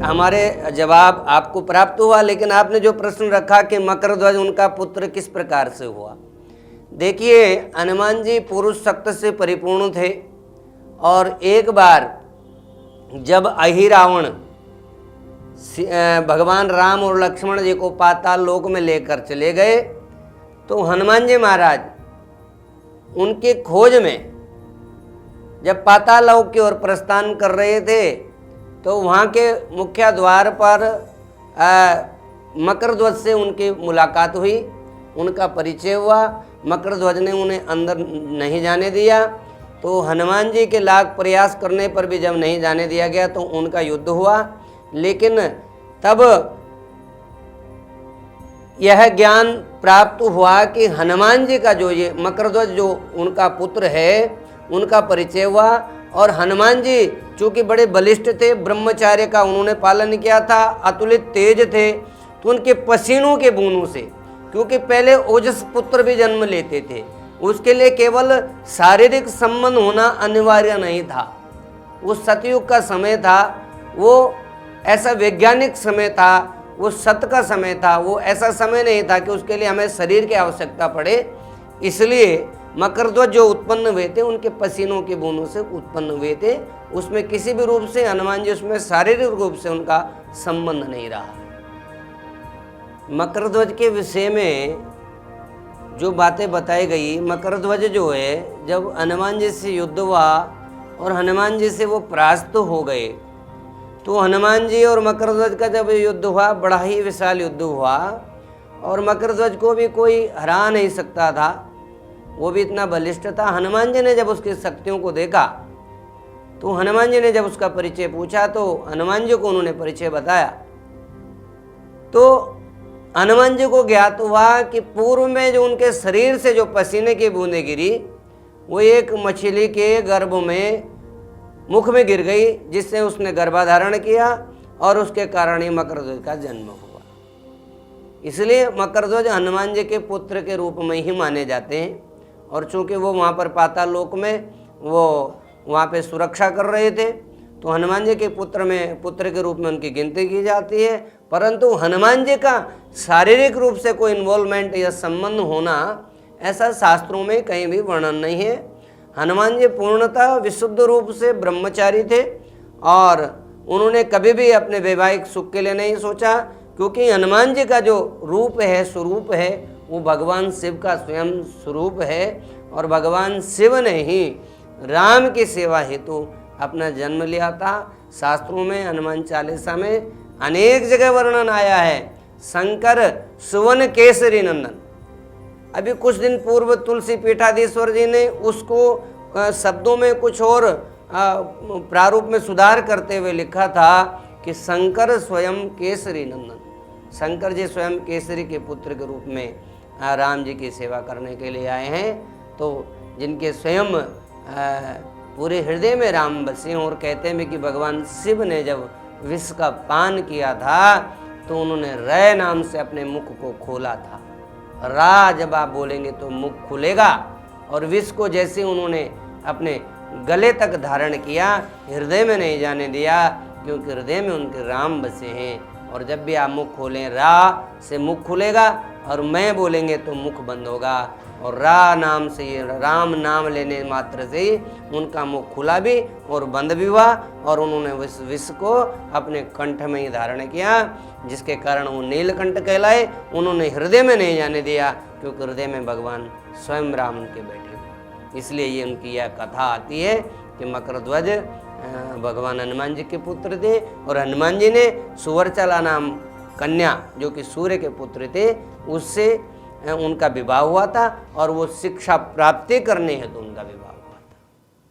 हमारे जवाब आपको प्राप्त हुआ, लेकिन आपने जो प्रश्न रखा कि मकरध्वज उनका पुत्र किस प्रकार से हुआ। देखिए, हनुमान जी पुरुष शक्ति से परिपूर्ण थे और एक बार जब अहिरावण भगवान राम और लक्ष्मण जी को पाताल लोक में लेकर चले गए, तो हनुमान जी महाराज उनके खोज में जब पाताल लोक की ओर प्रस्थान कर रहे थे तो वहाँ के मुख्य द्वार पर मकरध्वज से उनकी मुलाकात हुई, उनका परिचय हुआ। मकरध्वज ने उन्हें अंदर नहीं जाने दिया, तो हनुमान जी के लाख प्रयास करने पर भी जब नहीं जाने दिया गया तो उनका युद्ध हुआ। लेकिन तब यह ज्ञान प्राप्त हुआ कि हनुमान जी का जो ये मकरध्वज जो उनका पुत्र है, उनका परिचय हुआ। और हनुमान जी चूँकि बड़े बलिष्ठ थे, ब्रह्मचार्य का उन्होंने पालन किया था, अतुलित तेज थे, तो उनके पसीनों के बूंदों से, क्योंकि पहले ओजस पुत्र भी जन्म लेते थे, उसके लिए केवल शारीरिक संबंध होना अनिवार्य नहीं था। वो सतयुग का समय था, वो ऐसा वैज्ञानिक समय था, वो सत्य का समय था, वो ऐसा समय नहीं था कि उसके लिए हमें शरीर की आवश्यकता पड़े। इसलिए मकरध्वज जो उत्पन्न हुए थे उनके पसीनों के बूंदों से उत्पन्न हुए थे, उसमें किसी भी रूप से हनुमान जी उसमें शारीरिक रूप से उनका संबंध नहीं रहा। मकरध्वज के विषय में जो बातें बताई गई, मकरध्वज जो है जब हनुमान जी से युद्ध हुआ और हनुमान जी से वो परास्त हो गए, तो हनुमान जी और मकरध्वज का जब युद्ध हुआ, बड़ा ही विशाल युद्ध हुआ और मकरध्वज को भी कोई हरा नहीं सकता था, वो भी इतना बलिष्ठ था। हनुमान जी ने जब उसकी शक्तियों को देखा तो हनुमान जी ने जब उसका परिचय पूछा तो हनुमान जी को उन्होंने परिचय बताया, तो हनुमान जी को ज्ञात हुआ कि पूर्व में जो उनके शरीर से जो पसीने की बूंदें गिरी वो एक मछली के गर्भ में मुख में गिर गई, जिससे उसने गर्भाधारण किया और उसके कारण ही मकरध्वज का जन्म हुआ। इसलिए मकरध्वज हनुमान जी के पुत्र के रूप में ही माने जाते हैं। और चूंकि वो वहाँ पर पाताल लोक में वो वहाँ पे सुरक्षा कर रहे थे, तो हनुमान जी के पुत्र के रूप में उनकी गिनती की जाती है। परंतु हनुमान जी का शारीरिक रूप से कोई इन्वॉल्वमेंट या संबंध होना ऐसा शास्त्रों में कहीं भी वर्णन नहीं है। हनुमान जी पूर्णतः विशुद्ध रूप से ब्रह्मचारी थे और उन्होंने कभी भी अपने वैवाहिक सुख के लिए नहीं सोचा, क्योंकि हनुमान जी का जो रूप है, स्वरूप है, वो भगवान शिव का स्वयं स्वरूप है और भगवान शिव ने ही राम की सेवा हेतु अपना जन्म लिया था। शास्त्रों में हनुमान चालीसा में अनेक जगह वर्णन आया है, शंकर सुवन केसरी नंदन। अभी कुछ दिन पूर्व तुलसी पीठाधीश्वर जी ने उसको शब्दों में कुछ और प्रारूप में सुधार करते हुए लिखा था कि शंकर स्वयं केसरी नंदन, शंकर जी स्वयं केसरी के पुत्र के रूप में राम जी की सेवा करने के लिए आए हैं। तो जिनके स्वयं पूरे हृदय में राम बसे हैं, और कहते हैं कि भगवान शिव ने जब विष का पान किया था तो उन्होंने रै नाम से अपने मुख को खोला था। रा जब आप बोलेंगे तो मुख खुलेगा, और विष को जैसे उन्होंने अपने गले तक धारण किया, हृदय में नहीं जाने दिया, क्योंकि हृदय में उनके राम बसे हैं। और जब भी आप मुख खोलें, रा से मुख खुलेगा और मैं बोलेंगे तो मुख बंद होगा। और रा नाम से, ये राम नाम लेने मात्र से ही उनका मुख खुला भी और बंद भी हुआ, और उन्होंने विष को अपने कंठ में ही धारण किया, जिसके कारण वो नीलकंठ कहलाए। उन्होंने हृदय में नहीं जाने दिया, क्योंकि हृदय में भगवान स्वयं राम उनके बैठे हुए। इसलिए ये उनकी यह कथा आती है कि मकरध्वज भगवान हनुमान जी के पुत्र थे, और हनुमान जी ने सुवर्चला नाम कन्या जो कि सूर्य के पुत्र थे, उससे उनका विवाह हुआ था, और वो शिक्षा प्राप्ति करने हेतु उनका विवाह